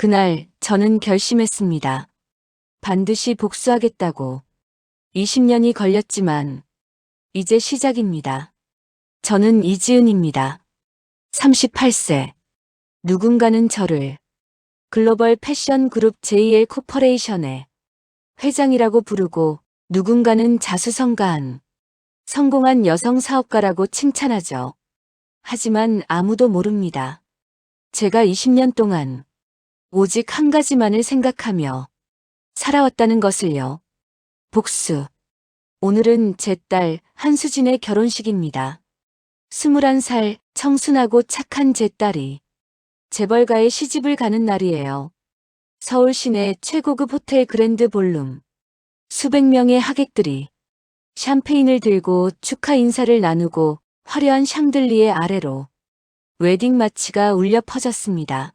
그날 저는 결심했습니다. 반드시 복수하겠다고. 20년이 걸렸지만 이제 시작입니다. 저는 이지은입니다. 38세. 누군가는 저를 글로벌 패션 그룹 JL 코퍼레이션의 회장이라고 부르고 누군가는 자수성가한 성공한 여성 사업가라고 칭찬하죠. 하지만 아무도 모릅니다. 제가 20년 동안 오직 한 가지만을 생각하며 살아왔다는 것을요. 복수. 오늘은 제 딸 한수진의 결혼식입니다. 21살 청순하고 착한 제 딸이 재벌가의 시집을 가는 날이에요. 서울 시내 최고급 호텔 그랜드 볼룸. 수백 명의 하객들이 샴페인을 들고 축하 인사를 나누고 화려한 샹들리에 아래로 웨딩 마치가 울려 퍼졌습니다.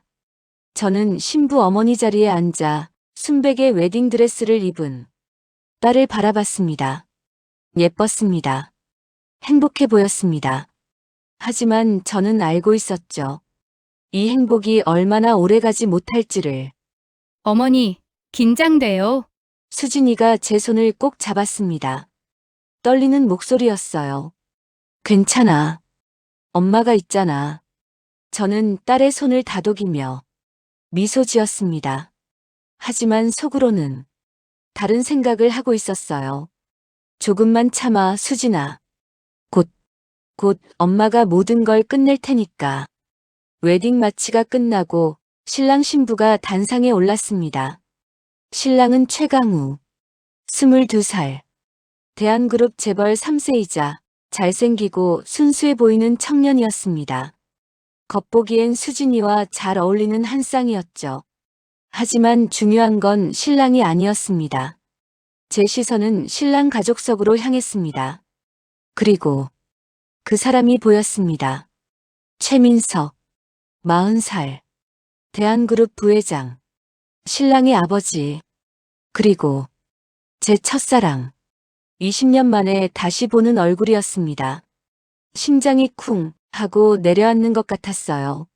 저는 신부 어머니 자리에 앉아 순백의 웨딩 드레스를 입은 딸을 바라봤습니다. 예뻤습니다. 행복해 보였습니다. 하지만 저는 알고 있었죠. 이 행복이 얼마나 오래가지 못할지를. 어머니, 긴장돼요. 수진이가 제 손을 꼭 잡았습니다. 떨리는 목소리였어요. 괜찮아. 엄마가 있잖아. 저는 딸의 손을 다독이며 미소 지었습니다. 하지만 속으로는 다른 생각을 하고 있었어요. 조금만 참아, 수진아. 곧 엄마가 모든 걸 끝낼 테니까. 웨딩 마치가 끝나고 신랑 신부가 단상에 올랐습니다. 신랑은 최강우, 22살. 대한그룹 재벌 3세이자 잘생기고 순수해 보이는 청년이었습니다. 겉보기엔 수진이와 잘 어울리는 한 쌍이었죠. 하지만 중요한 건 신랑이 아니었습니다. 제 시선은 신랑 가족석으로 향했습니다. 그리고 그 사람이 보였습니다. 최민석, 40살. 대한그룹 부회장. 신랑의 아버지. 그리고 제 첫사랑. 20년 만에 다시 보는 얼굴이었습니다. 심장이 쿵 하고 내려앉는 것 같았어요.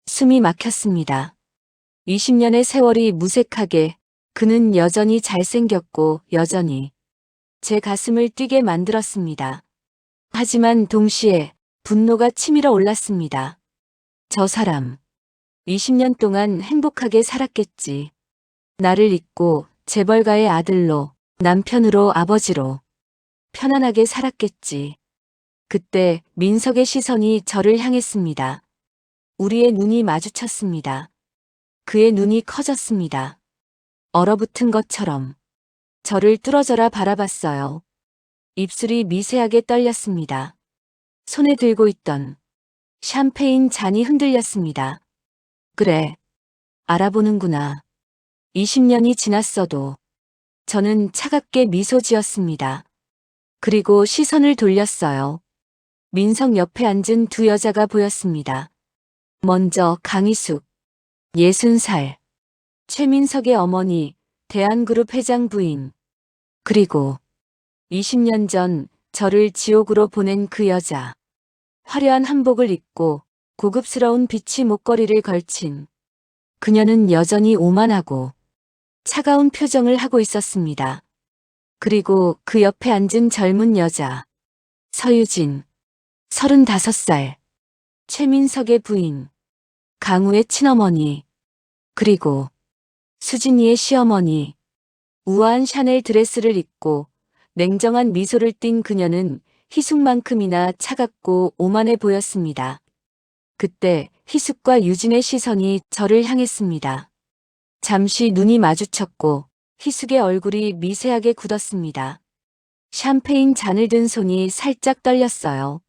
숨이 막혔습니다. 20년의 세월이 무색하게 그는 여전히 잘생겼고 여전히 제 가슴을 뛰게 만들었습니다. 하지만 동시에 분노가 치밀어 올랐습니다. 저 사람 20년 동안 행복하게 살았겠지. 나를 잊고 재벌가의 아들로, 남편으로, 아버지로 편안하게 살았겠지. 그때 민석의 시선이 저를 향했습니다. 우리의 눈이 마주쳤습니다. 그의 눈이 커졌습니다. 얼어붙은 것처럼 저를 뚫어져라 바라봤어요. 입술이 미세하게 떨렸습니다. 손에 들고 있던 샴페인 잔이 흔들렸습니다. 그래, 알아보는구나. 20년이 지났어도 저는 차갑게 미소 지었습니다. 그리고 시선을 돌렸어요. 민석 옆에 앉은 두 여자가 보였습니다. 먼저 강희숙, 60살. 최민석의 어머니, 대한그룹 회장 부인. 그리고 20년 전 저를 지옥으로 보낸 그 여자. 화려한 한복을 입고 고급스러운 비치 목걸이를 걸친 그녀는 여전히 오만하고 차가운 표정을 하고 있었습니다. 그리고 그 옆에 앉은 젊은 여자. 서유진, 35살. 최민석의 부인. 강우의 친어머니. 그리고 수진이의 시어머니. 우아한 샤넬 드레스를 입고 냉정한 미소를 띤 그녀는 희숙만큼이나 차갑고 오만해 보였습니다. 그때 희숙과 유진의 시선이 저를 향했습니다. 잠시 눈이 마주쳤고 희숙의 얼굴이 미세하게 굳었습니다. 샴페인 잔을 든 손이 살짝 떨렸어요.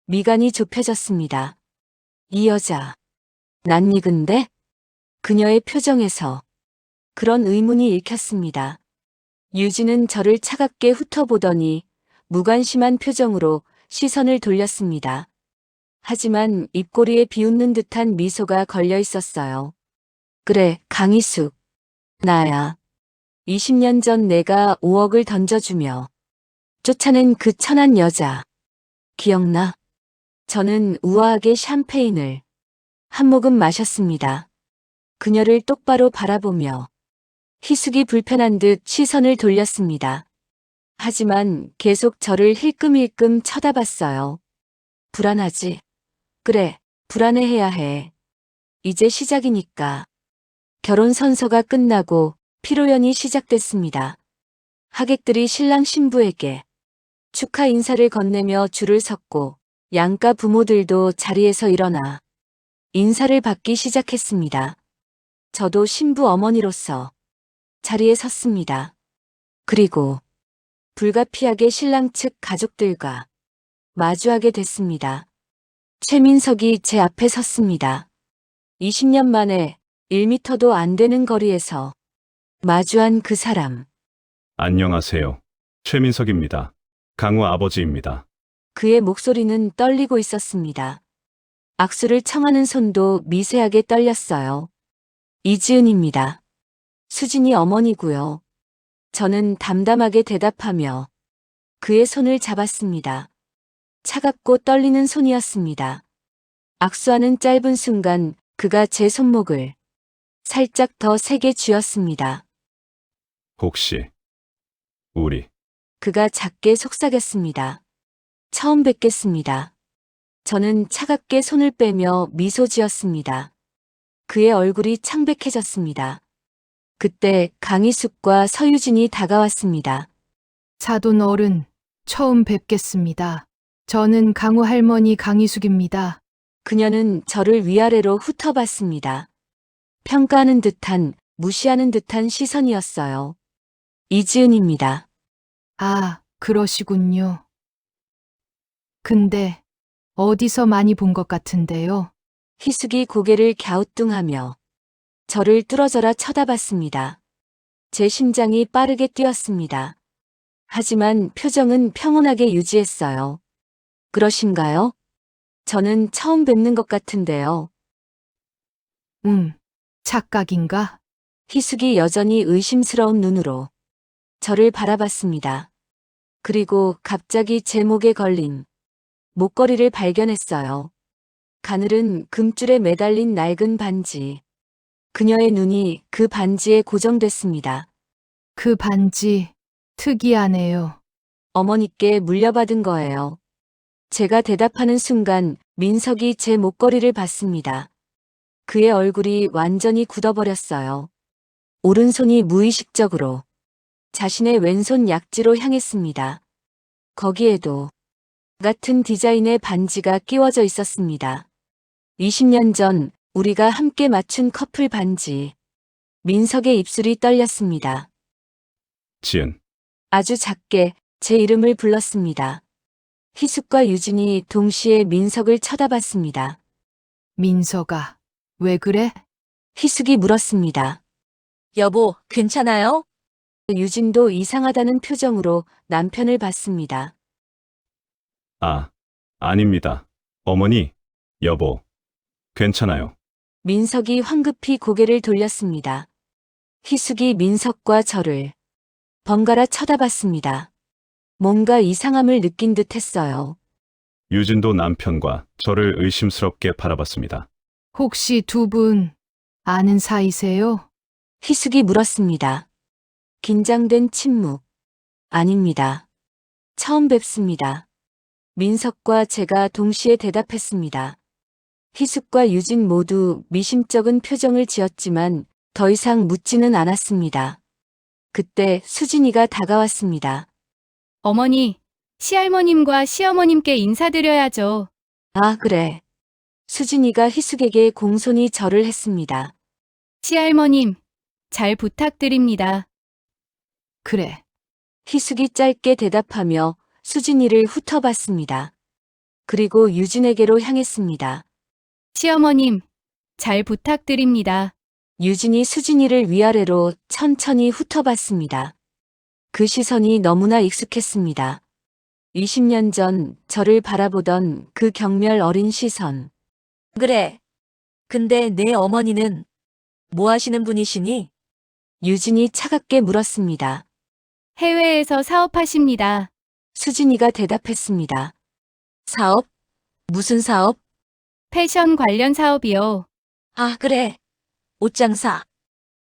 미간이 좁혀졌습니다. 이 여자, 낯익은데? 그녀의 표정에서 그런 의문이 읽혔습니다. 유진은 저를 차갑게 훑어보더니 무관심한 표정으로 시선을 돌렸습니다. 하지만 입꼬리에 비웃는 듯한 미소가 걸려 있었어요. 그래, 강희숙. 나야. 20년 전 내가 5억을 던져주며 쫓아낸 그 천한 여자. 기억나? 저는 우아하게 샴페인을 한 모금 마셨습니다. 그녀를 똑바로 바라보며 희숙이 불편한 듯 시선을 돌렸습니다. 하지만 계속 저를 힐끔힐끔 쳐다봤어요. 불안하지? 그래, 불안해해야 해. 이제 시작이니까. 결혼 선서가 끝나고 피로연이 시작됐습니다. 하객들이 신랑 신부에게 축하 인사를 건네며 줄을 섰고 양가 부모들도 자리에서 일어나 인사를 받기 시작했습니다. 저도 신부 어머니로서 자리에 섰습니다. 그리고 불가피하게 신랑 측 가족들과 마주하게 됐습니다. 최민석이 제 앞에 섰습니다. 20년 만에 1미터도 안 되는 거리에서 마주한 그 사람. 안녕하세요. 최민석입니다. 강우 아버지입니다. 그의 목소리는 떨리고 있었습니다. 악수를 청하는 손도 미세하게 떨렸어요. 이지은입니다. 수진이 어머니고요. 저는 담담하게 대답하며 그의 손을 잡았습니다. 차갑고 떨리는 손이었습니다. 악수하는 짧은 순간 그가 제 손목을 살짝 더 세게 쥐었습니다. 혹시 우리 그가 작게 속삭였습니다. 처음 뵙겠습니다. 저는 차갑게 손을 빼며 미소 지었습니다. 그의 얼굴이 창백해졌습니다. 그때 강희숙과 서유진이 다가왔습니다. 사돈 어른, 처음 뵙겠습니다. 저는 강우 할머니 강희숙입니다. 그녀는 저를 위아래로 훑어봤습니다. 평가하는 듯한, 무시하는 듯한 시선이었어요. 이지은입니다. 아, 그러시군요. 근데 어디서 많이 본 것 같은데요. 희숙이 고개를 갸우뚱하며 저를 뚫어져라 쳐다봤습니다. 제 심장이 빠르게 뛰었습니다. 하지만 표정은 평온하게 유지했어요. 그러신가요? 저는 처음 뵙는 것 같은데요. 착각인가? 희숙이 여전히 의심스러운 눈으로 저를 바라봤습니다. 그리고 갑자기 제 목에 걸린 목걸이를 발견했어요. 가늘은 금줄에 매달린 낡은 반지. 그녀의 눈이 그 반지에 고정됐습니다. 그 반지, 특이하네요. 어머니께 물려받은 거예요. 제가 대답하는 순간 민석이 제 목걸이를 봤습니다. 그의 얼굴이 완전히 굳어버렸어요. 오른손이 무의식적으로 자신의 왼손 약지로 향했습니다. 거기에도 같은 디자인의 반지가 끼워져 있었습니다. 20년 전 우리가 함께 맞춘 커플 반지. 민석의 입술이 떨렸습니다. 지은, 아주 작게 제 이름을 불렀습니다. 희숙과 유진이 동시에 민석을 쳐다봤습니다. 민서가, 왜 그래? 희숙이 물었습니다. 여보, 괜찮아요? 유진도 이상하다는 표정으로 남편을 봤습니다. 아닙니다. 어머니, 여보, 괜찮아요. 민석이 황급히 고개를 돌렸습니다. 희숙이 민석과 저를 번갈아 쳐다봤습니다. 뭔가 이상함을 느낀 듯 했어요. 유진도 남편과 저를 의심스럽게 바라봤습니다. 혹시 두 분 아는 사이세요? 희숙이 물었습니다. 긴장된 침묵. 아닙니다. 처음 뵙습니다. 민석과 제가 동시에 대답했습니다. 희숙과 유진 모두 미심쩍은 표정을 지었지만 더 이상 묻지는 않았습니다. 그때 수진이가 다가왔습니다. 어머니, 시할머님과 시어머님께 인사드려야죠. 아, 그래. 수진이가 희숙에게 공손히 절을 했습니다. 시할머님, 잘 부탁드립니다. 그래. 희숙이 짧게 대답하며 수진이를 훑어봤습니다. 그리고 유진에게로 향했습니다. 시어머님, 잘 부탁드립니다. 유진이 수진이를 위아래로 천천히 훑어봤습니다. 그 시선이 너무나 익숙했습니다. 20년 전 저를 바라보던 그 경멸 어린 시선. 그래. 근데 내 어머니는 뭐 하시는 분이시니? 유진이 차갑게 물었습니다. 해외에서 사업하십니다. 수진이가 대답했습니다. 사업? 무슨 사업? 패션 관련 사업이요. 아, 그래. 옷장사.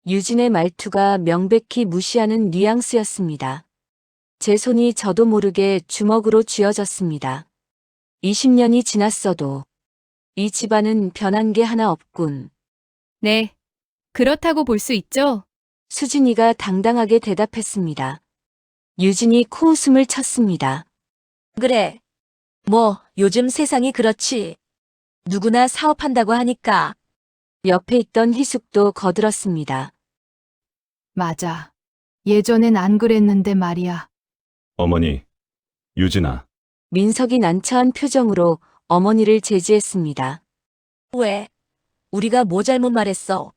유진의 말투가 명백히 무시하는 뉘앙스였습니다. 제 손이 저도 모르게 주먹으로 쥐어졌습니다. 20년이 지났어도 이 집안은 변한 게 하나 없군. 네. 그렇다고 볼 수 있죠? 수진이가 당당하게 대답했습니다. 유진이 코웃음을 쳤습니다. 그래. 뭐 요즘 세상이 그렇지. 누구나 사업한다고 하니까. 옆에 있던 희숙도 거들었습니다. 맞아. 예전엔 안 그랬는데 말이야. 어머니, 유진아, 민석이 난처한 표정으로 어머니를 제지했습니다. 왜? 우리가 뭐 잘못 말했어?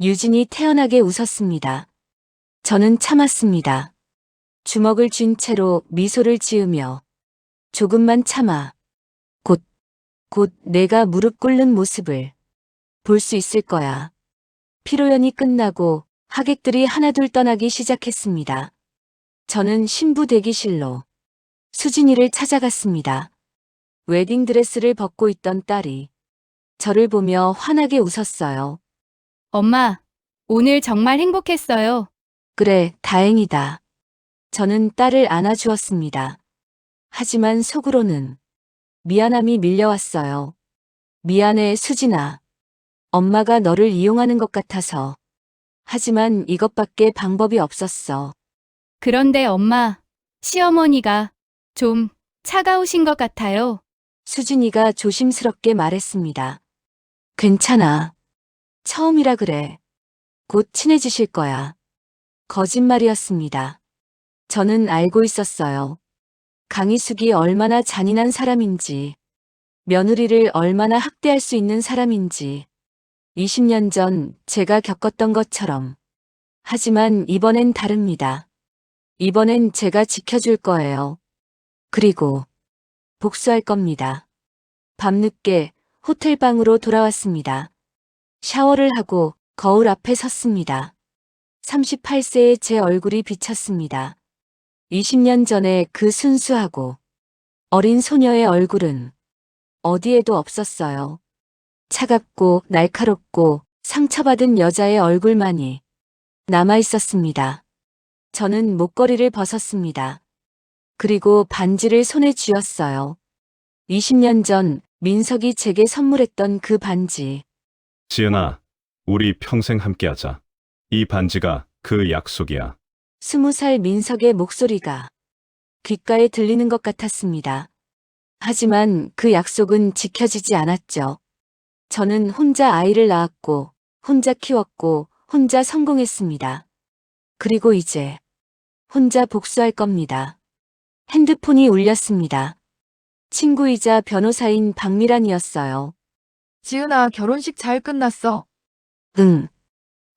유진이 태연하게 웃었습니다. 저는 참았습니다. 주먹을 쥔 채로 미소를 지으며 조금만 참아. 곧 내가 무릎 꿇는 모습을 볼 수 있을 거야. 피로연이 끝나고 하객들이 하나둘 떠나기 시작했습니다. 저는 신부 대기실로 수진이를 찾아갔습니다. 웨딩드레스를 벗고 있던 딸이 저를 보며 환하게 웃었어요. 엄마, 오늘 정말 행복했어요. 그래, 다행이다. 저는 딸을 안아주었습니다. 하지만 속으로는 미안함이 밀려왔어요. 미안해, 수진아. 엄마가 너를 이용하는 것 같아서. 하지만 이것밖에 방법이 없었어. 그런데 엄마, 시어머니가 좀 차가우신 것 같아요. 수진이가 조심스럽게 말했습니다. 괜찮아. 처음이라 그래. 곧 친해지실 거야. 거짓말이었습니다. 저는 알고 있었어요. 강희숙이 얼마나 잔인한 사람인지, 며느리를 얼마나 학대할 수 있는 사람인지, 20년 전 제가 겪었던 것처럼. 하지만 이번엔 다릅니다. 이번엔 제가 지켜줄 거예요. 그리고 복수할 겁니다. 밤늦게 호텔방으로 돌아왔습니다. 샤워를 하고 거울 앞에 섰습니다. 38세의 제 얼굴이 비쳤습니다. 20년 전에 그 순수하고 어린 소녀의 얼굴은 어디에도 없었어요. 차갑고 날카롭고 상처받은 여자의 얼굴만이 남아 있었습니다. 저는 목걸이를 벗었습니다. 그리고 반지를 손에 쥐었어요. 20년 전 민석이 제게 선물했던 그 반지. 지은아, 우리 평생 함께하자. 이 반지가 그 약속이야. 20살 민석의 목소리가 귓가에 들리는 것 같았습니다. 하지만 그 약속은 지켜지지 않았죠. 저는 혼자 아이를 낳았고, 혼자 키웠고, 혼자 성공했습니다. 그리고 이제 혼자 복수할 겁니다. 핸드폰이 울렸습니다. 친구이자 변호사인 박미란이었어요. 지은아, 결혼식 잘 끝났어. 응,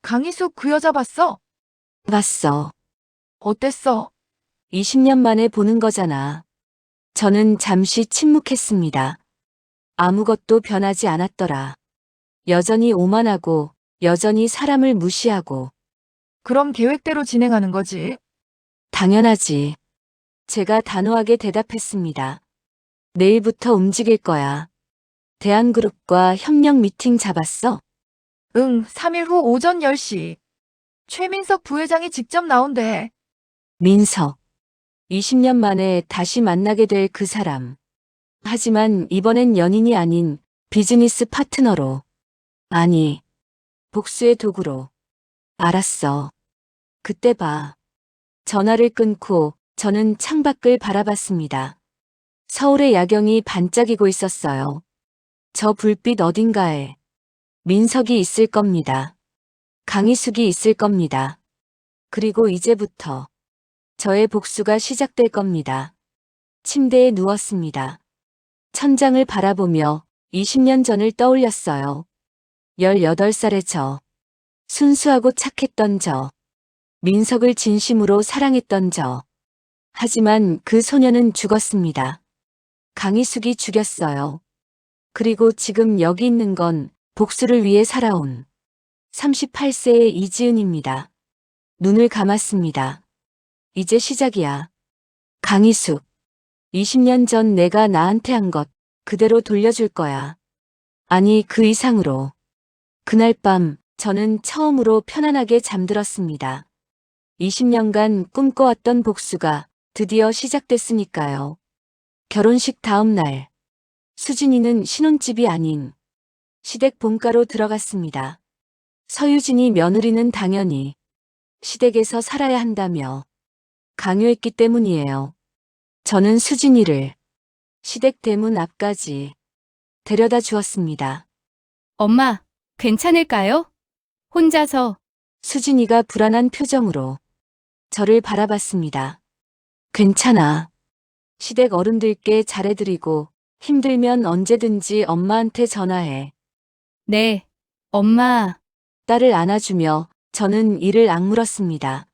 강희숙 그 여자 봤어? 봤어. 어땠어? 20년 만에 보는 거잖아. 저는 잠시 침묵했습니다. 아무것도 변하지 않았더라. 여전히 오만하고, 여전히 사람을 무시하고. 그럼 계획대로 진행하는 거지. 당연하지. 제가 단호하게 대답했습니다. 내일부터 움직일 거야. 대한그룹과 협력 미팅 잡았어? 응, 3일 후 오전 10시. 최민석 부회장이 직접 나온대. 민석. 20년 만에 다시 만나게 될 그 사람. 하지만 이번엔 연인이 아닌 비즈니스 파트너로. 아니, 복수의 도구로. 알았어. 그때 봐. 전화를 끊고 저는 창밖을 바라봤습니다. 서울의 야경이 반짝이고 있었어요. 저 불빛 어딘가에 민석이 있을 겁니다. 강희숙이 있을 겁니다. 그리고 이제부터 저의 복수가 시작될 겁니다. 침대에 누웠습니다. 천장을 바라보며 20년 전을 떠올렸어요. 18살의 저. 순수하고 착했던 저. 민석을 진심으로 사랑했던 저. 하지만 그 소녀는 죽었습니다. 강희숙이 죽였어요. 그리고 지금 여기 있는 건 복수를 위해 살아온 38세의 이지은입니다. 눈을 감았습니다. 이제 시작이야. 강희숙. 20년 전 내가 나한테 한 것 그대로 돌려줄 거야. 아니, 그 이상으로. 그날 밤 저는 처음으로 편안하게 잠들었습니다. 20년간 꿈꿔왔던 복수가 드디어 시작됐으니까요. 결혼식 다음 날, 수진이는 신혼집이 아닌 시댁 본가로 들어갔습니다. 서유진이 며느리는 당연히 시댁에서 살아야 한다며 강요했기 때문이에요. 저는 수진이를 시댁 대문 앞까지 데려다 주었습니다. 엄마, 괜찮을까요? 혼자서. 수진이가 불안한 표정으로 저를 바라봤습니다. 괜찮아. 시댁 어른들께 잘해드리고 힘들면 언제든지 엄마한테 전화해. 네, 엄마. 딸을 안아주며 저는 이를 악물었습니다.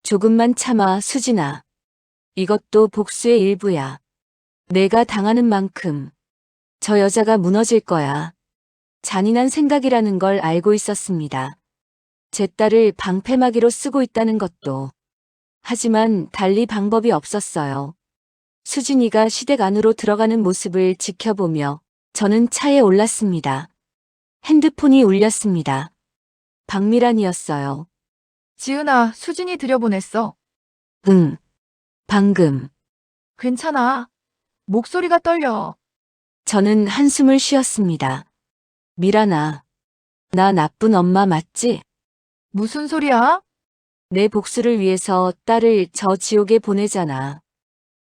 조금만 참아, 수진아. 이것도 복수의 일부야. 내가 당하는 만큼 저 여자가 무너질 거야. 잔인한 생각이라는 걸 알고 있었습니다. 제 딸을 방패막이로 쓰고 있다는 것도. 하지만 달리 방법이 없었어요. 수진이가 시댁 안으로 들어가는 모습을 지켜보며 저는 차에 올랐습니다. 핸드폰이 울렸습니다. 박미란이었어요. 지은아, 수진이 들여보냈어. 응. 방금. 괜찮아. 목소리가 떨려. 저는 한숨을 쉬었습니다. 미란아. 나 나쁜 엄마 맞지? 무슨 소리야? 내 복수를 위해서 딸을 저 지옥에 보내잖아.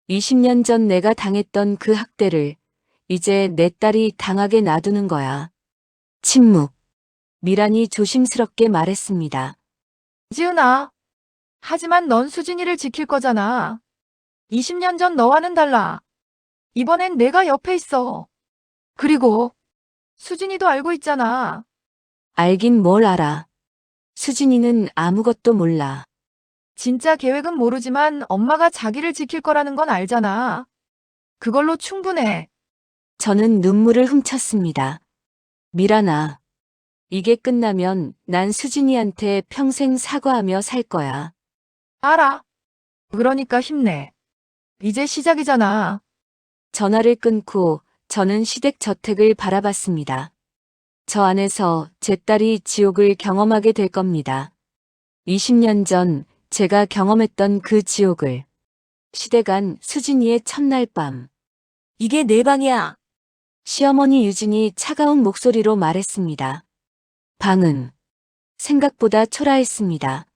20년 전 내가 당했던 그 학대를 이제 내 딸이 당하게 놔두는 거야. 침묵. 미란이 조심스럽게 말했습니다. 지은아. 하지만 넌 수진이를 지킬 거잖아. 20년 전 너와는 달라. 이번엔 내가 옆에 있어. 그리고 수진이도 알고 있잖아. 알긴 뭘 알아. 수진이는 아무것도 몰라. 진짜 계획은 모르지만 엄마가 자기를 지킬 거라는 건 알잖아. 그걸로 충분해. 저는 눈물을 훔쳤습니다. 미란아. 이게 끝나면 난 수진이한테 평생 사과하며 살 거야. 알아. 그러니까 힘내. 이제 시작이잖아. 전화를 끊고 저는 시댁 저택을 바라봤습니다. 저 안에서 제 딸이 지옥을 경험하게 될 겁니다. 20년 전 제가 경험했던 그 지옥을. 시댁 안 수진이의 첫날 밤. 이게 내 방이야. 시어머니 유진이 차가운 목소리로 말했습니다. 방은 생각보다 초라했습니다.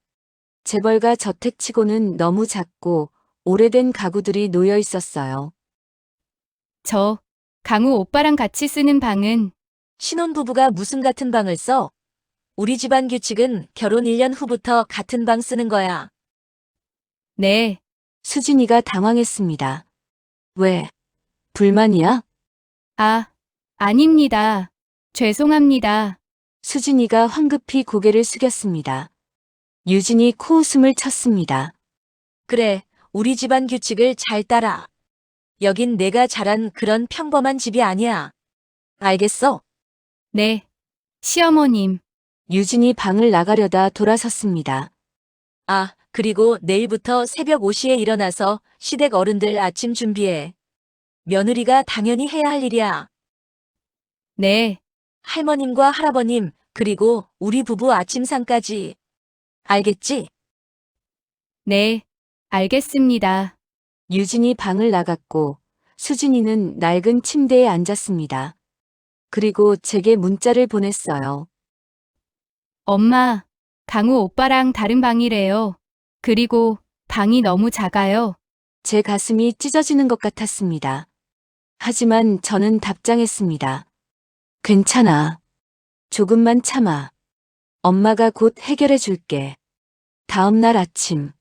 재벌가 저택치고는 너무 작고 오래된 가구들이 놓여 있었어요. 저, 강우 오빠랑 같이 쓰는 방은 신혼부부가 무슨 같은 방을 써? 우리 집안 규칙은 결혼 1년 후부터 같은 방 쓰는 거야. 네, 수진이가 당황했습니다. 왜? 불만이야? 아, 아닙니다. 죄송합니다. 수진이가 황급히 고개를 숙였습니다. 유진이 코웃음을 쳤습니다. 그래, 우리 집안 규칙을 잘 따라. 여긴 내가 자란 그런 평범한 집이 아니야. 알겠어? 네, 시어머님. 유진이 방을 나가려다 돌아섰습니다. 아, 그리고 내일부터 새벽 5시에 일어나서 시댁 어른들 아침 준비해. 며느리가 당연히 해야 할 일이야. 네, 할머님과 할아버님, 그리고 우리 부부 아침상까지. 알겠지? 네, 알겠습니다. 유진이 방을 나갔고 수진이는 낡은 침대에 앉았습니다. 그리고 제게 문자를 보냈어요. 엄마, 강우 오빠랑 다른 방이래요. 그리고 방이 너무 작아요. 제 가슴이 찢어지는 것 같았습니다. 하지만 저는 답장했습니다. 괜찮아. 조금만 참아. 엄마가 곧 해결해 줄게. 다음 날 아침.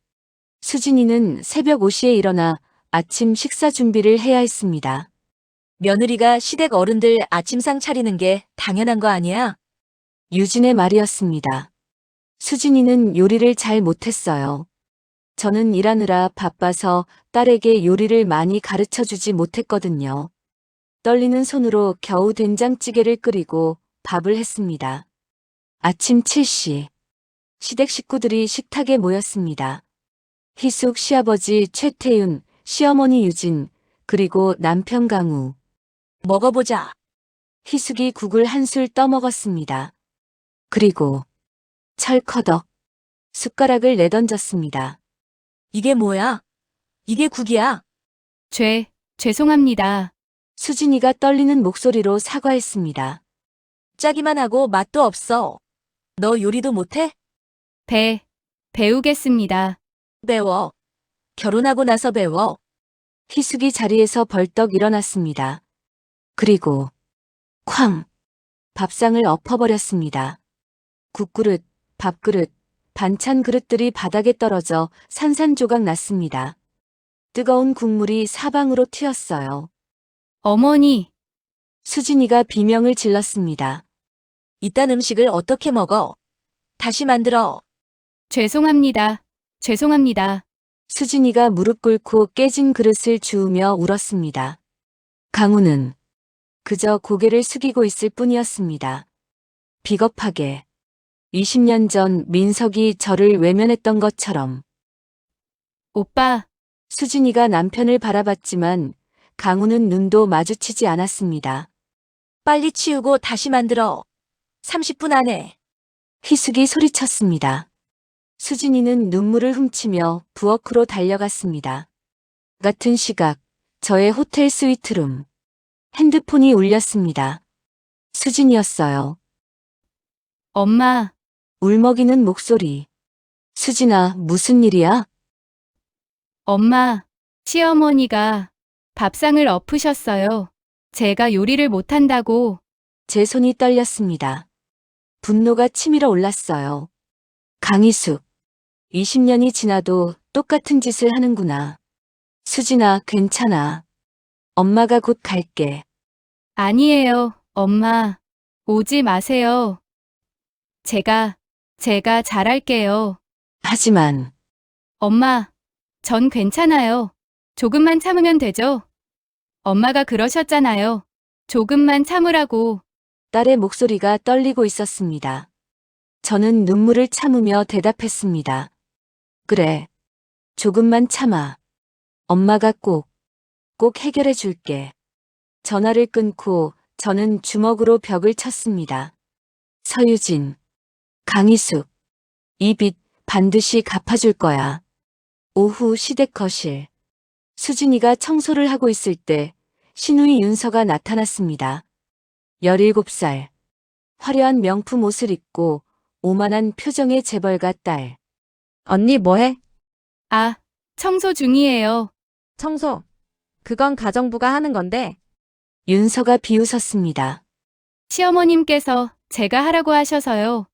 수진이는 새벽 5시에 일어나 아침 식사 준비를 해야 했습니다. 며느리가 시댁 어른들 아침상 차리는 게 당연한 거 아니야? 유진의 말이었습니다. 수진이는 요리를 잘 못했어요. 저는 일하느라 바빠서 딸에게 요리를 많이 가르쳐 주지 못했거든요. 떨리는 손으로 겨우 된장찌개를 끓이고 밥을 했습니다. 아침 7시. 시댁 식구들이 식탁에 모였습니다. 희숙 시아버지 최태윤, 시어머니 유진, 그리고 남편 강우. 먹어보자. 희숙이 국을 한술 떠먹었습니다. 그리고 철커덕. 숟가락을 내던졌습니다. 이게 뭐야? 이게 국이야. 죄송합니다. 수진이가 떨리는 목소리로 사과했습니다. 짜기만 하고 맛도 없어. 너 요리도 못해? 배우겠습니다. 배워. 결혼하고 나서 배워. 희숙이 자리에서 벌떡 일어났습니다. 그리고 쾅! 밥상을 엎어버렸습니다. 국그릇, 밥그릇, 반찬 그릇들이 바닥에 떨어져 산산조각 났습니다. 뜨거운 국물이 사방으로 튀었어요. 어머니, 수진이가 비명을 질렀습니다. 이딴 음식을 어떻게 먹어? 다시 만들어. 죄송합니다. 수진이가 무릎 꿇고 깨진 그릇을 주우며 울었습니다. 강우는 그저 고개를 숙이고 있을 뿐이었습니다. 비겁하게 20년 전 민석이 저를 외면했던 것처럼 오빠, 수진이가 남편을 바라봤지만 강우는 눈도 마주치지 않았습니다. 빨리 치우고 다시 만들어. 30분 안에. 희숙이 소리쳤습니다. 수진이는 눈물을 훔치며 부엌으로 달려갔습니다. 같은 시각 저의 호텔 스위트룸. 핸드폰이 울렸습니다. 수진이었어요. 엄마, 울먹이는 목소리. 수진아, 무슨 일이야? 엄마, 시어머니가 밥상을 엎으셨어요. 제가 요리를 못한다고. 제 손이 떨렸습니다. 분노가 치밀어 올랐어요. 강희숙. 20년이 지나도 똑같은 짓을 하는구나. 수진아, 괜찮아. 엄마가 곧 갈게. 아니에요, 엄마. 오지 마세요. 제가 잘할게요. 하지만 엄마, 전 괜찮아요. 조금만 참으면 되죠? 엄마가 그러셨잖아요. 조금만 참으라고. 딸의 목소리가 떨리고 있었습니다. 저는 눈물을 참으며 대답했습니다. 그래. 조금만 참아. 엄마가 꼭 해결해 줄게. 전화를 끊고 저는 주먹으로 벽을 쳤습니다. 서유진, 강희숙, 이 빚 반드시 갚아줄 거야. 오후 시댁 거실. 수진이가 청소를 하고 있을 때 시누이 윤서가 나타났습니다. 17살. 화려한 명품 옷을 입고 오만한 표정의 재벌가 딸. 언니 뭐해? 아, 청소 중이에요. 청소. 그건 가정부가 하는 건데. 윤서가 비웃었습니다. 시어머님께서 제가 하라고 하셔서요.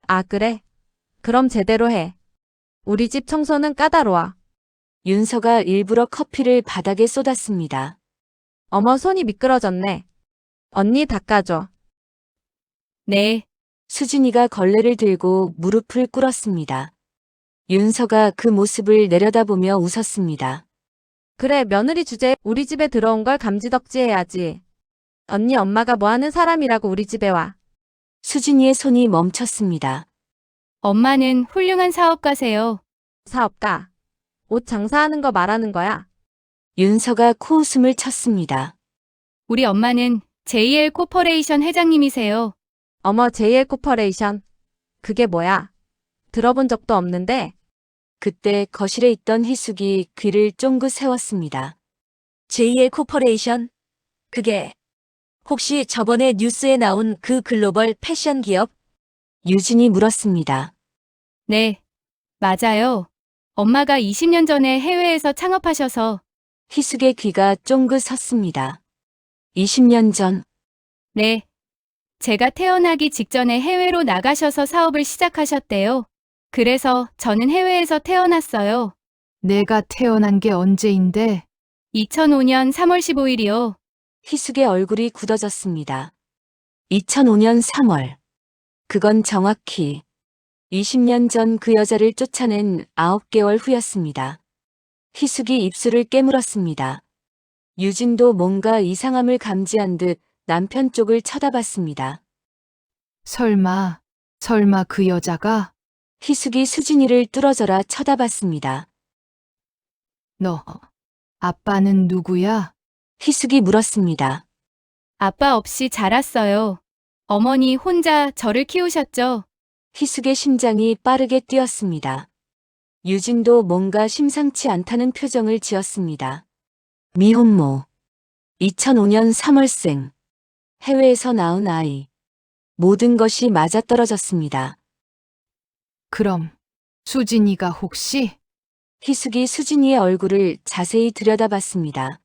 아, 그래? 그럼 제대로 해. 우리 집 청소는 까다로워. 윤서가 일부러 커피를 바닥에 쏟았습니다. 어머, 손이 미끄러졌네. 언니 닦아줘. 네, 수진이가 걸레를 들고 무릎을 꿇었습니다. 윤서가 그 모습을 내려다보며 웃었습니다. 그래, 며느리 주제에 우리 집에 들어온 걸 감지덕지해야지. 언니 엄마가 뭐 하는 사람이라고 우리 집에 와. 수진이의 손이 멈췄습니다. 엄마는 훌륭한 사업가세요. 사업가. 옷 장사하는 거 말하는 거야. 윤서가 코웃음을 쳤습니다. 우리 엄마는 JL 코퍼레이션 회장님이세요. 어머, JL 코퍼레이션. 그게 뭐야? 들어본 적도 없는데. 그때 거실에 있던 희숙이 귀를 쫑긋 세웠습니다. JL 코퍼레이션? 그게 혹시 저번에 뉴스에 나온 그 글로벌 패션 기업? 유진이 물었습니다. 네, 맞아요. 엄마가 20년 전에 해외에서 창업하셔서. 희숙의 귀가 쫑긋 섰습니다. 20년 전 네. 제가 태어나기 직전에 해외로 나가셔서 사업을 시작하셨대요. 그래서 저는 해외에서 태어났어요. 내가 태어난 게 언제인데? 2005년 3월 15일이요. 희숙의 얼굴이 굳어졌습니다. 2005년 3월. 그건 정확히 20년 전 그 여자를 쫓아낸 9개월 후였습니다. 희숙이 입술을 깨물었습니다. 유진도 뭔가 이상함을 감지한 듯 남편 쪽을 쳐다봤습니다. 설마 그 여자가? 희숙이 수진이를 뚫어져라 쳐다봤습니다. 너, 아빠는 누구야? 희숙이 물었습니다. 아빠 없이 자랐어요. 어머니 혼자 저를 키우셨죠. 희숙의 심장이 빠르게 뛰었습니다. 유진도 뭔가 심상치 않다는 표정을 지었습니다. 미혼모. 2005년 3월생. 해외에서 낳은 아이. 모든 것이 맞아떨어졌습니다. 그럼 수진이가 혹시 희숙이 수진이의 얼굴을 자세히 들여다봤습니다.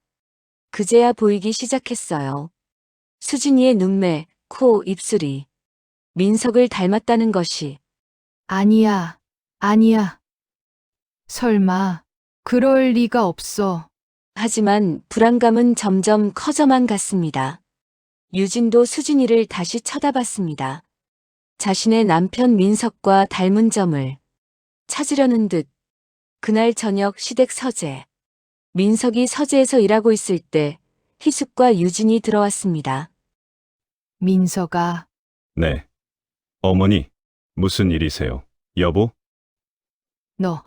그제야 보이기 시작했어요. 수진이의 눈매, 코, 입술이 민석을 닮았다는 것이. 아니야, 아니야. 설마 그럴 리가 없어. 하지만 불안감은 점점 커져만 갔습니다. 유진도 수진이를 다시 쳐다봤습니다. 자신의 남편 민석과 닮은 점을 찾으려는 듯. 그날 저녁 시댁 서재. 민석이 서재에서 일하고 있을 때 희숙과 유진이 들어왔습니다. 민서가 네. 어머니, 무슨 일이세요? 여보? 너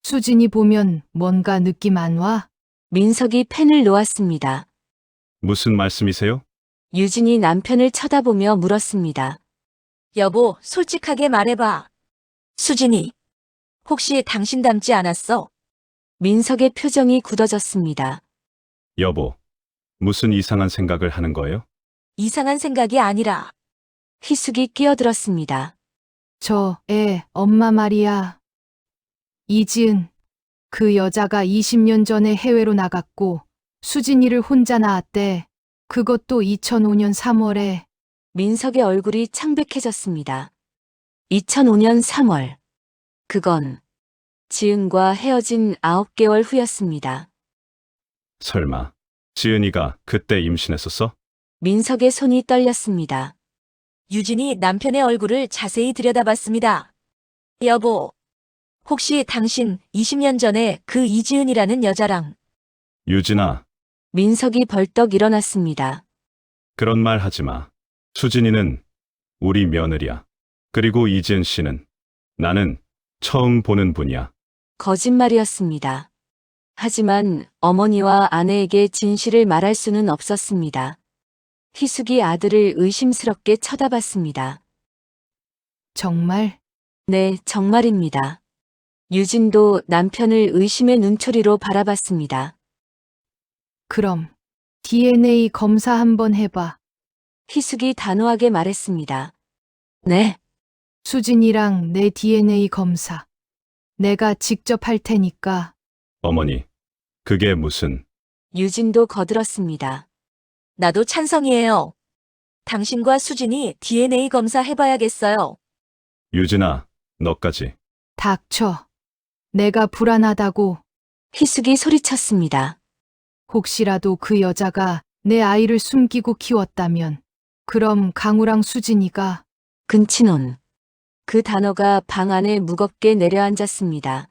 수진이 보면 뭔가 느낌 안 와? 민석이 펜을 놓았습니다. 무슨 말씀이세요? 유진이 남편을 쳐다보며 물었습니다. 여보, 솔직하게 말해봐. 수진이, 혹시 당신 닮지 않았어? 민석의 표정이 굳어졌습니다. 여보, 무슨 이상한 생각을 하는 거예요? 이상한 생각이 아니라 희숙이 끼어들었습니다. 저 애 엄마 말이야. 이지은 그 여자가 20년 전에 해외로 나갔고 수진이를 혼자 낳았대. 그것도 2005년 3월에. 민석의 얼굴이 창백해졌습니다. 2005년 3월. 그건 지은과 헤어진 9개월 후였습니다. 설마, 지은이가 그때 임신했었어? 민석의 손이 떨렸습니다. 유진이 남편의 얼굴을 자세히 들여다봤습니다. 여보, 혹시 당신 20년 전에 그 이지은이라는 여자랑 유진아, 민석이 벌떡 일어났습니다. 그런 말 하지 마. 수진이는 우리 며느리야. 그리고 이지은 씨는 나는 처음 보는 분이야. 거짓말이었습니다. 하지만 어머니와 아내에게 진실을 말할 수는 없었습니다. 희숙이 아들을 의심스럽게 쳐다봤습니다. 정말? 네, 정말입니다. 유진도 남편을 의심의 눈초리로 바라봤습니다. 그럼 DNA 검사 한번 해봐. 희숙이 단호하게 말했습니다. 네, 수진이랑 내 DNA 검사. 내가 직접 할 테니까. 어머니, 그게 무슨... 유진도 거들었습니다. 나도 찬성이에요. 당신과 수진이 DNA 검사 해봐야겠어요. 유진아, 너까지. 닥쳐. 내가 불안하다고. 희숙이 소리쳤습니다. 혹시라도 그 여자가 내 아이를 숨기고 키웠다면. 그럼 강우랑 수진이가 근친혼. 그 단어가 방 안에 무겁게 내려앉았습니다.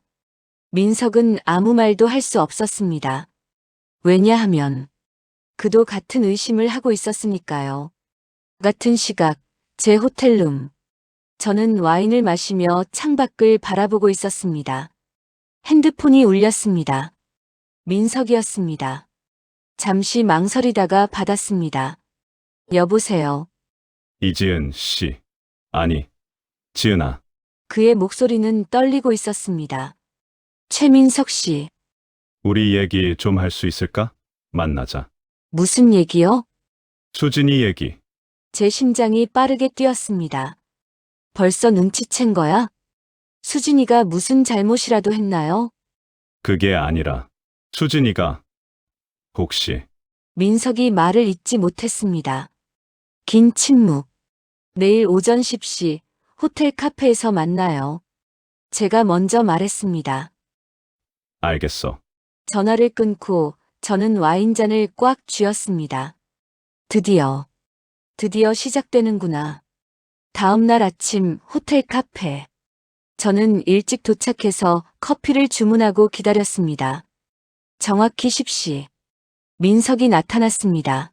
민석은 아무 말도 할 수 없었습니다. 왜냐하면 그도 같은 의심을 하고 있었으니까요. 같은 시각, 제 호텔룸. 저는 와인을 마시며 창밖을 바라보고 있었습니다. 핸드폰이 울렸습니다. 민석이었습니다. 잠시 망설이다가 받았습니다. 여보세요. 이지은 씨. 아니, 지은아. 그의 목소리는 떨리고 있었습니다. 최민석 씨, 우리 얘기 좀 할 수 있을까? 만나자. 무슨 얘기요? 수진이 얘기. 제 심장이 빠르게 뛰었습니다. 벌써 눈치챈 거야? 수진이가 무슨 잘못이라도 했나요? 그게 아니라 수진이가 혹시 민석이 말을 잇지 못했습니다. 긴 침묵. 내일 오전 10시 호텔 카페에서 만나요. 제가 먼저 말했습니다. 알겠어. 전화를 끊고 저는 와인잔을 꽉 쥐었습니다. 드디어 시작되는구나. 다음 날 아침 호텔 카페. 저는 일찍 도착해서 커피를 주문하고 기다렸습니다. 정확히 10시. 민석이 나타났습니다.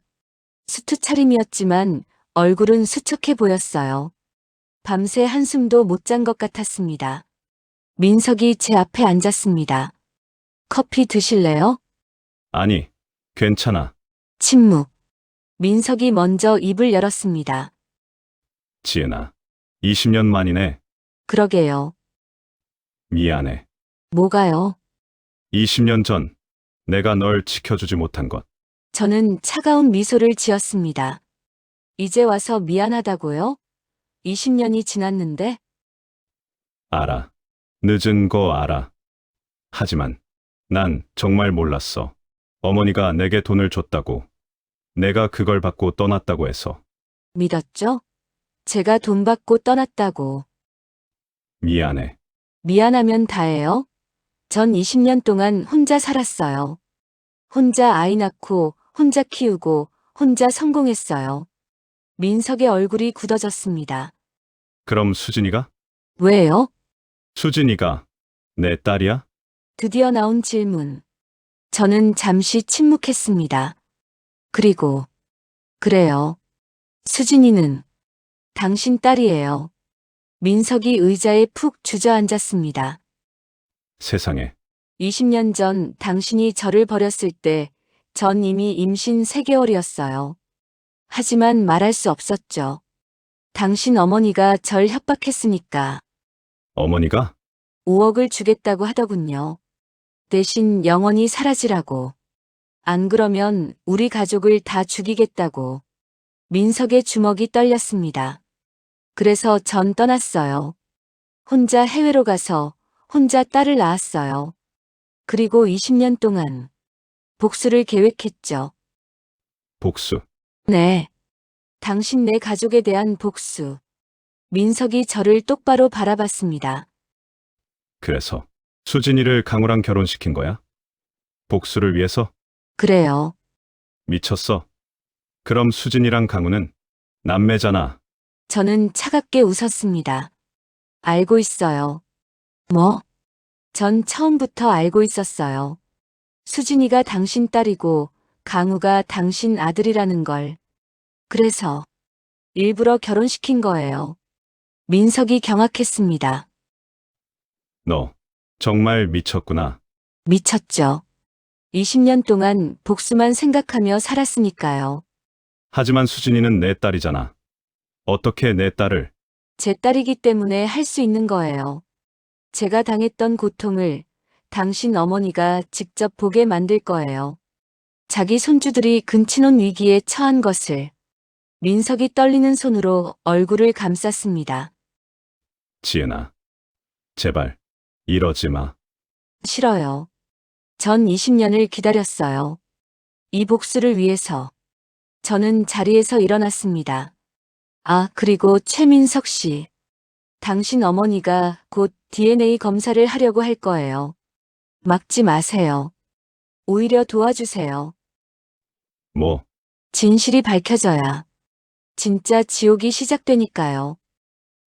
수트 차림이었지만 얼굴은 수척해 보였어요. 밤새 한숨도 못 잔 것 같았습니다. 민석이 제 앞에 앉았습니다. 커피 드실래요? 아니, 괜찮아. 침묵. 민석이 먼저 입을 열었습니다. 지은아. 20년 만이네. 그러게요. 미안해. 뭐가요? 20년 전 내가 널 지켜주지 못한 것. 저는 차가운 미소를 지었습니다. 이제 와서 미안하다고요? 20년이 지났는데? 알아. 늦은 거 알아. 하지만 난 정말 몰랐어. 어머니가 내게 돈을 줬다고. 내가 그걸 받고 떠났다고 해서. 믿었죠? 제가 돈 받고 떠났다고. 미안해. 미안하면 다예요? 전 20년 동안 혼자 살았어요. 혼자 아이 낳고, 혼자 키우고, 혼자 성공했어요. 민석의 얼굴이 굳어졌습니다. 그럼 수진이가? 왜요? 수진이가 내 딸이야? 드디어 나온 질문. 저는 잠시 침묵했습니다. 그리고, 그래요. 수진이는 당신 딸이에요. 민석이 의자에 푹 주저앉았습니다. 세상에. 20년 전 당신이 저를 버렸을 때 전 이미 임신 3개월이었어요. 하지만 말할 수 없었죠. 당신 어머니가 절 협박했으니까 어머니가? 5억을 주겠다고 하더군요. 대신 영원히 사라지라고. 안 그러면 우리 가족을 다 죽이겠다고. 민석의 주먹이 떨렸습니다. 그래서 전 떠났어요. 혼자 해외로 가서 혼자 딸을 낳았어요. 그리고 20년 동안 복수를 계획했죠. 복수. 네. 당신 내 가족에 대한 복수. 민석이 저를 똑바로 바라봤습니다. 그래서 수진이를 강우랑 결혼시킨 거야? 복수를 위해서? 그래요. 미쳤어. 그럼 수진이랑 강우는 남매잖아. 저는 차갑게 웃었습니다. 알고 있어요. 뭐? 전 처음부터 알고 있었어요. 수진이가 당신 딸이고 강우가 당신 아들이라는 걸. 그래서 일부러 결혼시킨 거예요. 민석이 경악했습니다. 너 정말 미쳤구나. 미쳤죠. 20년 동안 복수만 생각하며 살았으니까요. 하지만 수진이는 내 딸이잖아. 어떻게 내 딸을? 제 딸이기 때문에 할 수 있는 거예요. 제가 당했던 고통을 당신 어머니가 직접 보게 만들 거예요. 자기 손주들이 근친혼 위기에 처한 것을. 민석이 떨리는 손으로 얼굴을 감쌌습니다. 지은아. 제발 이러지 마. 싫어요. 전 20년을 기다렸어요. 이 복수를 위해서. 저는 자리에서 일어났습니다. 아, 그리고 최민석 씨. 당신 어머니가 곧 DNA 검사를 하려고 할 거예요. 막지 마세요. 오히려 도와주세요. 뭐, 진실이 밝혀져야 진짜 지옥이 시작되니까요.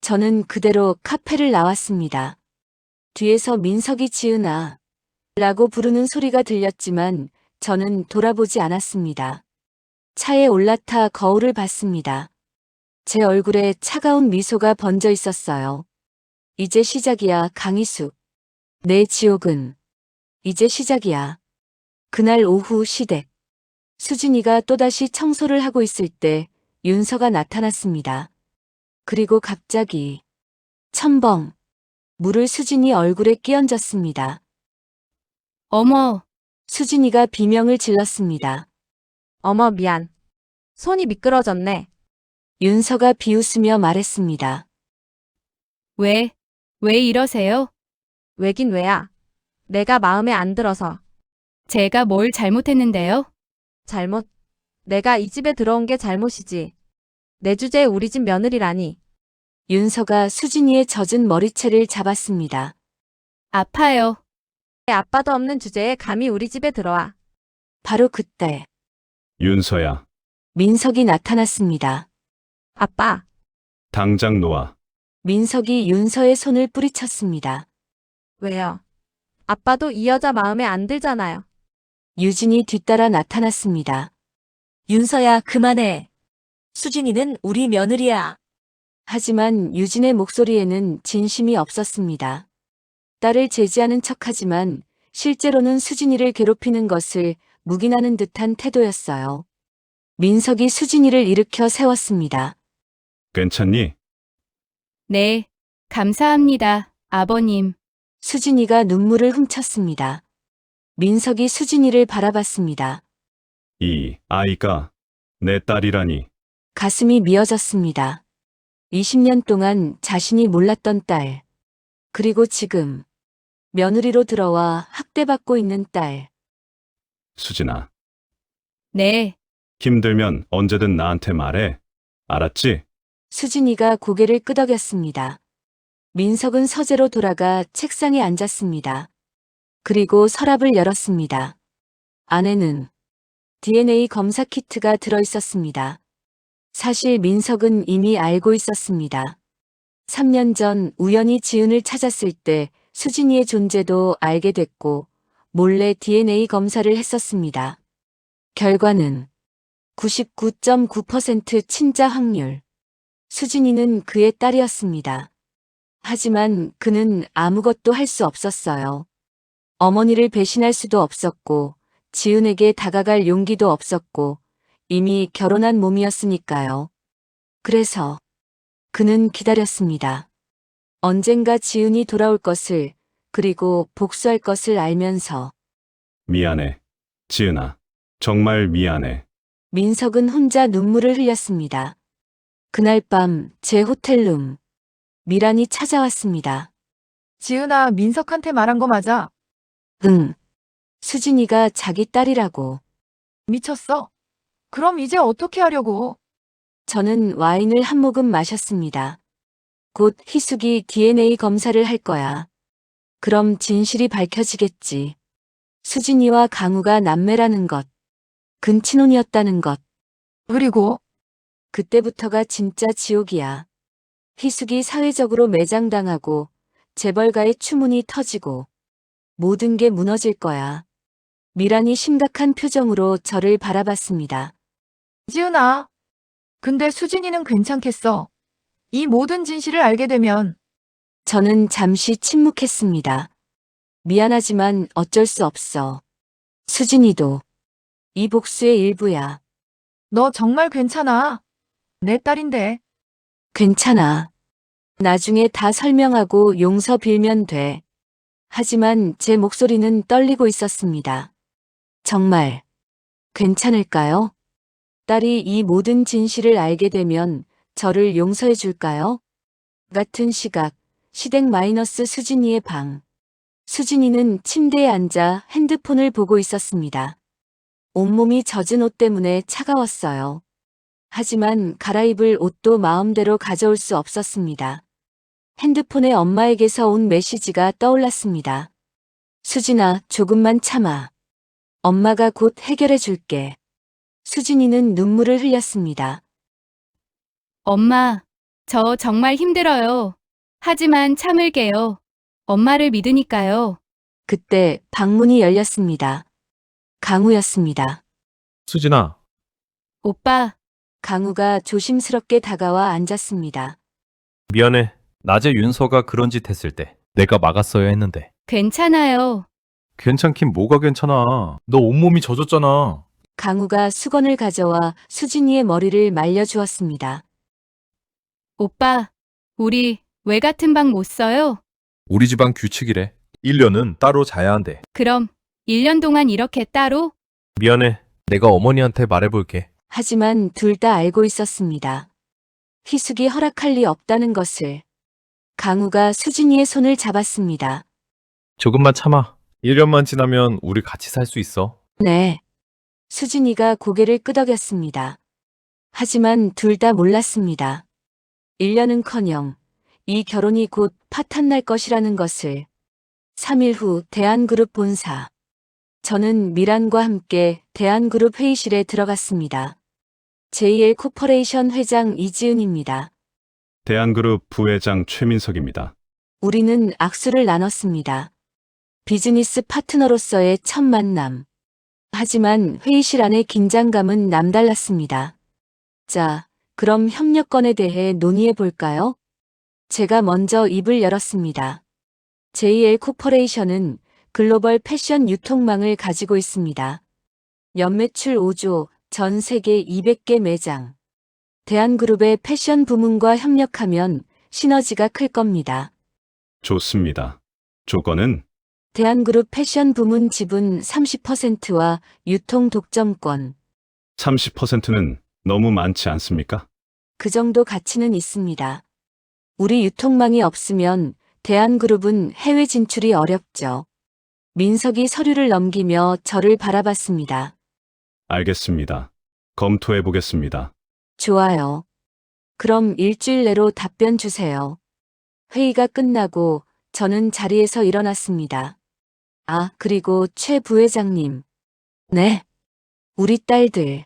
저는 그대로 카페를 나왔습니다. 뒤에서 민석이 지은아 라고 부르는 소리가 들렸지만 저는 돌아보지 않았습니다. 차에 올라타 거울을 봤습니다. 제 얼굴에 차가운 미소가 번져 있었어요. 이제 시작이야, 강희숙. 내 지옥은 이제 시작이야. 그날 오후 시댁. 수진이가 또다시 청소를 하고 있을 때 윤서가 나타났습니다. 그리고 갑자기 첨벙 물을 수진이 얼굴에 끼얹었습니다. 어머, 수진이가 비명을 질렀습니다. 어머, 미안. 손이 미끄러졌네. 윤서가 비웃으며 말했습니다. 왜 이러세요? 왜긴 왜야. 내가 마음에 안 들어서. 제가 뭘 잘못했는데요? 잘못. 내가 이 집에 들어온 게 잘못이지. 내 주제에 우리 집 며느리라니. 윤서가 수진이의 젖은 머리채를 잡았습니다. 아파요. 내 아빠도 없는 주제에 감히 우리 집에 들어와. 바로 그때 윤서야. 민석이 나타났습니다. 아빠, 당장 놓아. 민석이 윤서의 손을 뿌리쳤습니다. 왜요? 아빠도 이 여자 마음에 안 들잖아요. 유진이 뒤따라 나타났습니다. 윤서야, 그만해. 수진이는 우리 며느리야. 하지만 유진의 목소리에는 진심이 없었습니다. 딸을 제지하는 척하지만 실제로는 수진이를 괴롭히는 것을 묵인하는 듯한 태도였어요. 민석이 수진이를 일으켜 세웠습니다. 괜찮니? 네, 감사합니다, 아버님. 수진이가 눈물을 훔쳤습니다. 민석이 수진이를 바라봤습니다. 이 아이가 내 딸이라니. 가슴이 미어졌습니다. 20년 동안 자신이 몰랐던 딸. 그리고 지금 며느리로 들어와 학대받고 있는 딸. 수진아, 네, 힘들면 언제든 나한테 말해. 알았지? 수진이가 고개를 끄덕였습니다. 민석은 서재로 돌아가 책상에 앉았습니다. 그리고 서랍을 열었습니다. 안에는 DNA 검사 키트가 들어 있었습니다. 사실 민석은 이미 알고 있었습니다. 3년 전 우연히 지은을 찾았을 때 수진이의 존재도 알게 됐고 몰래 DNA 검사를 했었습니다. 결과는 99.9% 친자 확률. 수진이는 그의 딸이었습니다. 하지만 그는 아무것도 할 수 없었어요. 어머니를 배신할 수도 없었고 지은에게 다가갈 용기도 없었고 이미 결혼한 몸이었으니까요. 그래서 그는 기다렸습니다. 언젠가 지은이 돌아올 것을, 그리고 복수할 것을 알면서. 미안해. 지은아, 정말 미안해. 민석은 혼자 눈물을 흘렸습니다. 그날 밤 제 호텔룸. 미란이 찾아왔습니다. 지은아, 민석한테 말한 거 맞아? 응. 수진이가 자기 딸이라고. 미쳤어? 그럼 이제 어떻게 하려고? 저는 와인을 한 모금 마셨습니다. 곧 희숙이 DNA 검사를 할 거야. 그럼 진실이 밝혀지겠지. 수진이와 강우가 남매라는 것. 근친혼이었다는 것. 그리고 그때부터가 진짜 지옥이야. 희숙이 사회적으로 매장당하고 재벌가의 추문이 터지고 모든 게 무너질 거야. 미란이 심각한 표정으로 저를 바라봤습니다. 지은아, 근데 수진이는 괜찮겠어? 이 모든 진실을 알게 되면. 저는 잠시 침묵했습니다. 미안하지만 어쩔 수 없어. 수진이도 이 복수의 일부야. 너 정말 괜찮아. 내 딸인데. 괜찮아. 나중에 다 설명하고 용서 빌면 돼. 하지만 제 목소리는 떨리고 있었습니다. 정말 괜찮을까요? 딸이 이 모든 진실을 알게 되면 저를 용서해 줄까요? 같은 시각, 시댁 마이너스 수진이의 방. 수진이는 침대에 앉아 핸드폰을 보고 있었습니다. 온몸이 젖은 옷 때문에 차가웠어요. 하지만 갈아입을 옷도 마음대로 가져올 수 없었습니다. 핸드폰에 엄마에게서 온 메시지가 떠올랐습니다. 수진아, 조금만 참아. 엄마가 곧 해결해 줄게. 수진이는 눈물을 흘렸습니다. 엄마, 저 정말 힘들어요. 하지만 참을게요. 엄마를 믿으니까요. 그때 방문이 열렸습니다. 강우였습니다. 수진아, 오빠, 강우가 조심스럽게 다가와 앉았습니다. 미안해. 낮에 윤서가 그런 짓 했을 때 내가 막았어야 했는데. 괜찮아요. 괜찮긴 뭐가 괜찮아. 너 온몸이 젖었잖아. 강우가 수건을 가져와 수진이의 머리를 말려주었습니다. 오빠, 우리 왜 같은 방 못 써요? 우리 집안 규칙이래. 1년은 따로 자야 한대. 그럼 1년 동안 이렇게 따로? 미안해. 내가 어머니한테 말해볼게. 하지만 둘 다 알고 있었습니다. 희숙이 허락할 리 없다는 것을. 강우가 수진이의 손을 잡았습니다. 조금만 참아. 1년만 지나면 우리 같이 살 수 있어. 네. 수진이가 고개를 끄덕였습니다. 하지만 둘 다 몰랐습니다. 1년은커녕 이 결혼이 곧 파탄날 것이라는 것을. 3일 후 대한그룹 본사. 저는 미란과 함께 대한그룹 회의실에 들어갔습니다. JL 코퍼레이션 회장 이지은입니다. 대한그룹 부회장 최민석입니다. 우리는 악수를 나눴습니다. 비즈니스 파트너로서의 첫 만남. 하지만 회의실 안의 긴장감은 남달랐습니다. 자, 그럼 협력건에 대해 논의해 볼까요? 제가 먼저 입을 열었습니다. JL 코퍼레이션은 글로벌 패션 유통망을 가지고 있습니다. 연매출 5조, 전 세계 200개 매장. 대한그룹의 패션 부문과 협력하면 시너지가 클 겁니다. 좋습니다. 조건은 대한그룹 패션 부문 지분 30%와 유통 독점권. 30%는 너무 많지 않습니까? 그 정도 가치는 있습니다. 우리 유통망이 없으면 대한그룹은 해외 진출이 어렵죠. 민석이 서류를 넘기며 저를 바라봤습니다. 알겠습니다. 검토해 보겠습니다. 좋아요. 그럼 일주일 내로 답변 주세요. 회의가 끝나고 저는 자리에서 일어났습니다. 아, 그리고 최 부회장님. 네. 우리 딸들.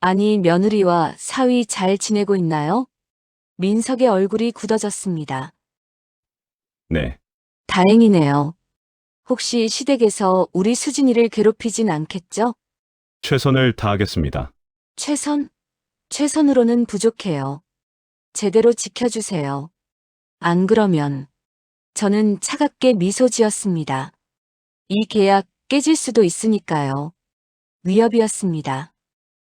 아니, 며느리와 사위 잘 지내고 있나요? 민석의 얼굴이 굳어졌습니다. 네. 다행이네요. 혹시 시댁에서 우리 수진이를 괴롭히진 않겠죠? 최선을 다하겠습니다. 최선으로는 부족해요. 제대로 지켜주세요. 안 그러면 저는 차갑게 미소 지었습니다. 이 계약 깨질 수도 있으니까요. 위협이었습니다.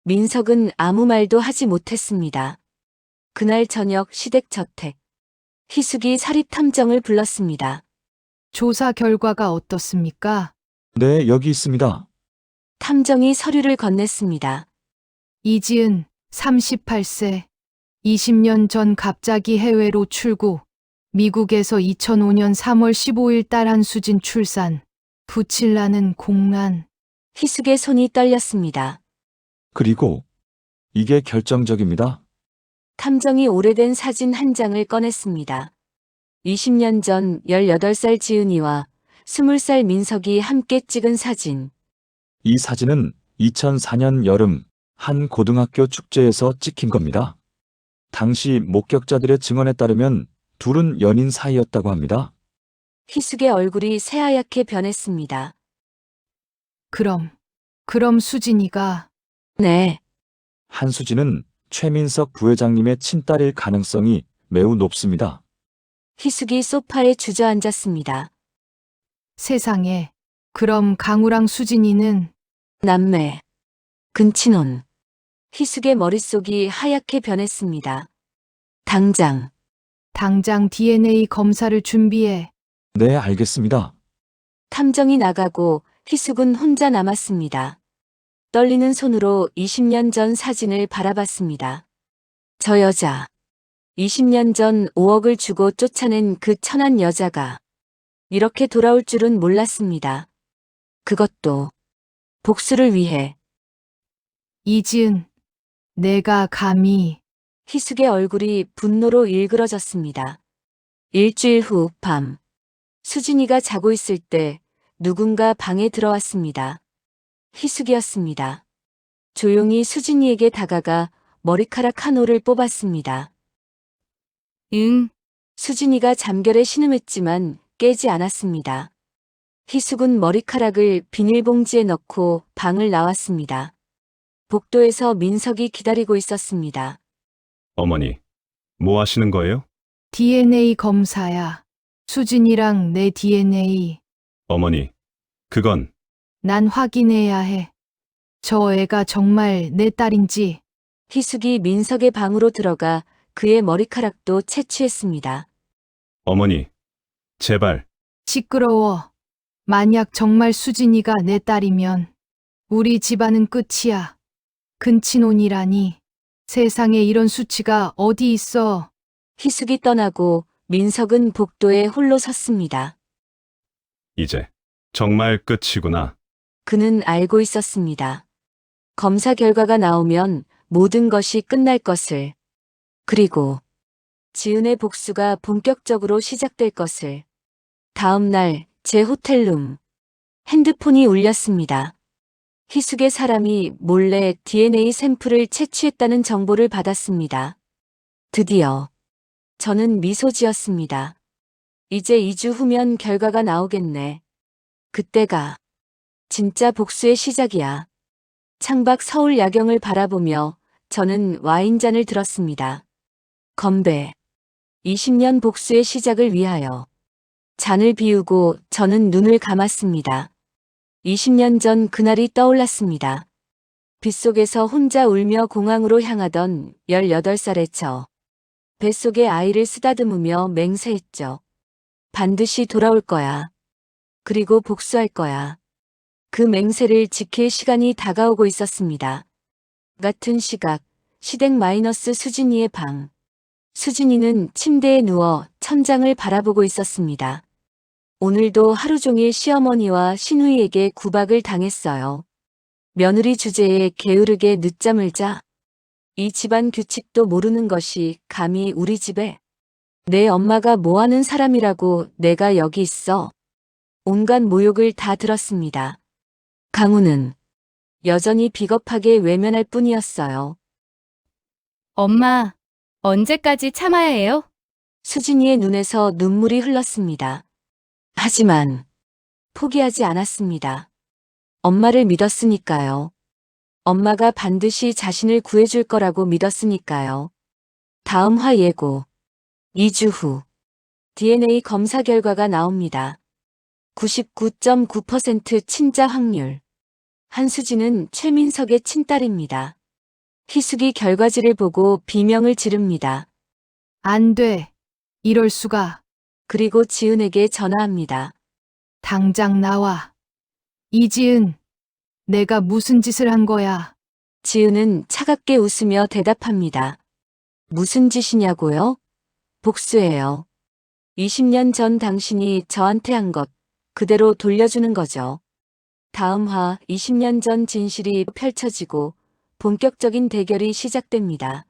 민석은 아무 말도 하지 못했습니다. 그날 저녁 시댁 저택. 희숙이 사립탐정을 불렀습니다. 조사 결과가 어떻습니까? 네, 여기 있습니다. 탐정이 서류를 건넸습니다. 이지은, 38세. 20년 전 갑자기 해외로 출국. 미국에서 2005년 3월 15일 딸 한수진 출산. 부칠라는 공란. 희숙의 손이 떨렸습니다. 그리고 이게 결정적입니다. 탐정이 오래된 사진 한 장을 꺼냈습니다. 20년 전 18살 지은이와 20살 민석이 함께 찍은 사진. 이 사진은 2004년 여름 한 고등학교 축제에서 찍힌 겁니다. 당시 목격자들의 증언에 따르면 둘은 연인 사이였다고 합니다. 희숙의 얼굴이 새하얗게 변했습니다. 그럼 수진이가 네, 한수진은 최민석 부회장님의 친딸일 가능성이 매우 높습니다. 희숙이 소파에 주저앉았습니다. 세상에. 그럼 강우랑 수진이는 남매, 근친혼. 희숙의 머릿속이 하얗게 변했습니다. 당장, DNA 검사를 준비해. 네, 알겠습니다. 탐정이 나가고 희숙은 혼자 남았습니다. 떨리는 손으로 20년 전 사진을 바라봤습니다. 저 여자. 20년 전 5억을 주고 쫓아낸 그 천한 여자가 이렇게 돌아올 줄은 몰랐습니다. 그것도 복수를 위해. 이지은, 내가 감히 희숙의 얼굴이 분노로 일그러졌습니다. 일주일 후 밤. 수진이가 자고 있을 때 누군가 방에 들어왔습니다. 희숙이었습니다. 조용히 수진이에게 다가가 머리카락 한 올을 뽑았습니다. 응, 수진이가 잠결에 신음했지만 깨지 않았습니다. 희숙은 머리카락을 비닐봉지에 넣고 방을 나왔습니다. 복도에서 민석이 기다리고 있었습니다. 어머니, 뭐 하시는 거예요? DNA 검사야. 수진이랑 내 DNA. 어머니, 그건 난 확인해야 해. 저 애가 정말 내 딸인지. 희숙이 민석의 방으로 들어가 그의 머리카락도 채취했습니다. 어머니, 제발. 시끄러워. 만약 정말 수진이가 내 딸이면 우리 집안은 끝이야. 근친혼이라니. 세상에 이런 수치가 어디 있어. 희숙이 떠나고 민석은 복도에 홀로 섰습니다. 이제 정말 끝이구나. 그는 알고 있었습니다. 검사 결과가 나오면 모든 것이 끝날 것을. 그리고 지은의 복수가 본격적으로 시작될 것을. 다음 날 제 호텔룸. 핸드폰이 울렸습니다. 희숙의 사람이 몰래 DNA 샘플을 채취했다는 정보를 받았습니다. 드디어. 저는 미소 지었습니다. 이제 2주 후면 결과가 나오겠네. 그때가 진짜 복수의 시작이야. 창밖 서울 야경을 바라보며 저는 와인잔을 들었습니다. 건배. 20년 복수의 시작을 위하여. 잔을 비우고 저는 눈을 감았습니다. 20년 전 그날이 떠올랐습니다. 빗속에서 혼자 울며 공항으로 향하던 18살의 저. 뱃속에 아이를 쓰다듬으며 맹세했죠. 반드시 돌아올 거야. 그리고 복수할 거야. 그 맹세를 지킬 시간이 다가오고 있었습니다. 같은 시각, 시댁 마이너스 수진이의 방. 수진이는 침대에 누워 천장을 바라보고 있었습니다. 오늘도 하루 종일 시어머니와 시누이에게 구박을 당했어요. 며느리 주제에 게으르게 늦잠을 자. 이 집안 규칙도 모르는 것이 감히 우리 집에. 내 엄마가 뭐하는 사람이라고 내가 여기 있어. 온갖 모욕을 다 들었습니다. 강우는 여전히 비겁하게 외면할 뿐이었어요. 엄마, 언제까지 참아야 해요? 수진이의 눈에서 눈물이 흘렀습니다. 하지만 포기하지 않았습니다. 엄마를 믿었으니까요. 엄마가 반드시 자신을 구해줄 거라고 믿었으니까요. 다음 화 예고. 2주 후 DNA 검사 결과가 나옵니다. 99.9% 친자 확률. 한수진은 최민석의 친딸입니다. 희숙이 결과지를 보고 비명을 지릅니다. 안 돼. 이럴 수가. 그리고 지은에게 전화합니다. 당장 나와. 이지은, 내가 무슨 짓을 한 거야? 지은은 차갑게 웃으며 대답합니다. 무슨 짓이냐고요? 복수예요. 20년 전 당신이 저한테 한 것 그대로 돌려주는 거죠. 다음 화 20년 전 진실이 펼쳐지고 본격적인 대결이 시작됩니다.